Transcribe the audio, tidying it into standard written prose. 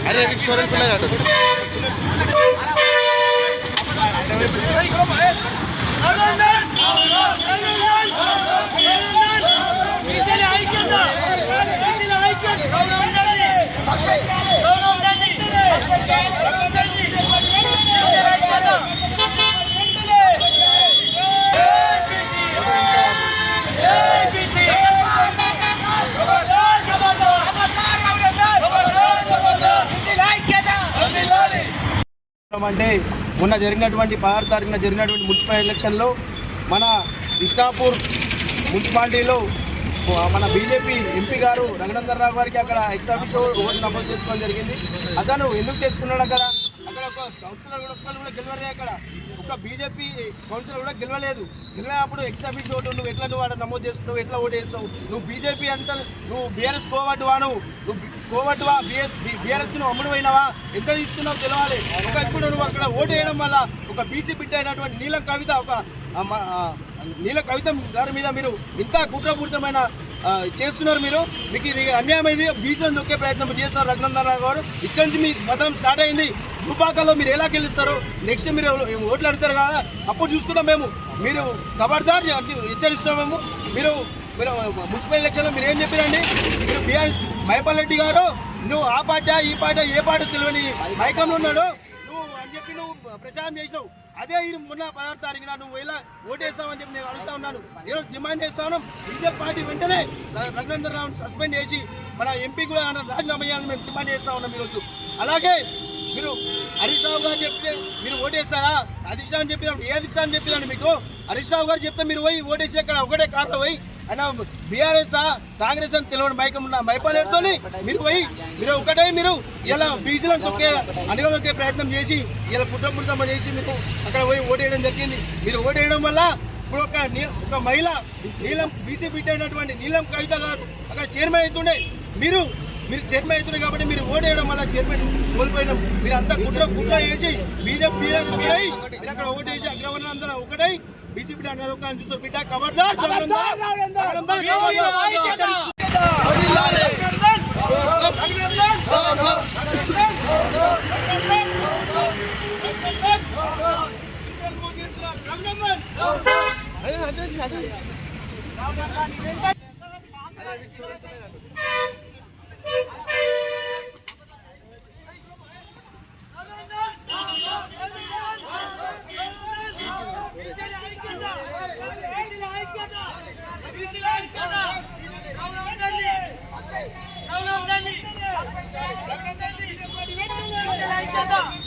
अरे इन्शुरन्स नाही काढत అంటే మొన్న జరిగినటువంటి 16 తారీఖున జరిగినటువంటి మున్సిపల్ ఎలక్షన్లో మన ఇస్నాపూర్ మున్సిపాలిటీలో మన బీజేపీ ఎంపీ గారు రఘునందన్ రావు గారికి అక్కడ ఎక్స్-ఆఫీషియో ఓటు నమోదు చేసుకోవడం జరిగింది. అతను ఎందుకు చేసుకున్నాడు? అక్కడ ఒక కౌన్సిలర్ కూడా గెలవలే. అక్కడ ఒక బీజేపీ కౌన్సిలర్ కూడా గెలవలేదు. గెలిచినప్పుడు ఎక్స్-ఆఫీషియో ఓటు నువ్వు ఎట్లా నువ్వు నమోదు చేసుకుంటావు? ఎట్లా ఓటు వేస్తావు? నువ్వు బీజేపీ అంటే నువ్వు బీఆర్ఎస్ కోవట్టువా? నువ్వు కోవట్టువా? బీఆర్ఎస్కి నువ్వు అమ్ముడు పోయినావా? ఎంత తీసుకున్నావు తెలవాలి. ఇప్పుడు నువ్వు అక్కడ ఓటు వేయడం వల్ల ఒక బీసీ బిడ్డ అయినటువంటి నీలం కవిత గారి మీద మీరు ఇంత కుట్రపూరితమైన చేస్తున్నారు. మీకు ఇది అన్యాయం అయింది. బీసీలను దొక్కే ప్రయత్నం చేస్తున్నారు రఘునందన్ రావు గారు. ఇక్కడి నుంచి మీ మతం స్టార్ట్ అయింది. దుబాకలో మీరు ఎలా గెలుస్తారో నెక్స్ట్ మీరు ఓట్లు అడుగుతారు కదా, అప్పుడు చూసుకుందాం మేము. మీరు ఖబర్దార్ హెచ్చరిస్తాము. మీరు మున్సిపల్ ఎలక్షన్లో మీరు ఏం చెప్పారండి? మీరు బీఆర్ఎస్ మైపాల్ రెడ్డి గారు నువ్వు ఆ పార్టీ ఈ పార్టీ ఏ పార్టీ తెలియని మైకంలో ఉన్నాడు నువ్వు అని చెప్పి నువ్వు ప్రచారం చేసినావు. అదే మొన్న 16 తారీఖున నువ్వు ఎలా ఓటేస్తావని చెప్పి నేను అడుగుతా ఉన్నాను. నేను డిమాండ్ చేస్తాను బీజేపీ పార్టీ వెంటనే రఘునందన్ రావుని సస్పెండ్ చేసి మన ఎంపీ కూడా రాజీనామా చేయాలని మేము డిమాండ్ చేస్తా ఉన్నాం ఈరోజు. అలాగే మీరు హరీష్ రావు గారు చెప్తే మీరు ఓటేస్తారా? అధిష్ఠా అని చెప్పినాడు. ఏ అధిష్ఠా అని చెప్పినాడు మీకు? హరీష్ రావు గారు చెప్తే మీరు పోయి ఓటేసి అక్కడ ఒకటే కార్లో పోయి అయినా బీఆర్ఎస్ కాంగ్రెస్ అని తెలియని మైకం ఉన్న మైపాలెడ్తో మీరు పోయి మీరు ఒకటే మీరు ఇలా బీసీలను అణగదొక్కే ప్రయత్నం చేసి ఇలా కుట్రపూరితం చేసి మీకు అక్కడ పోయి ఓటేయడం జరిగింది. మీరు ఓటేయడం వల్ల ఇప్పుడు ఒక మహిళ బీసీ బిడ్డ అయినటువంటి నీలం కవిత గారు అక్కడ చైర్మన్ అవుతుండే. మీరు చైర్మన్ అవుతుంది కాబట్టి మీరు ఓటేయడం వల్ల చైర్మన్ కోల్పోయినాం. మీరు అంతా కుట్ర చేసి బీజేపీ బీఆర్ఎస్ ఒకటై మీరు అక్కడ ఓటేసి అగ్రవర్ణ అందరూ ఒకటై బీజేపీ అన్నదొక్కని చూస్తారు. బిడ్డ ఖబర్దార్ Raghunan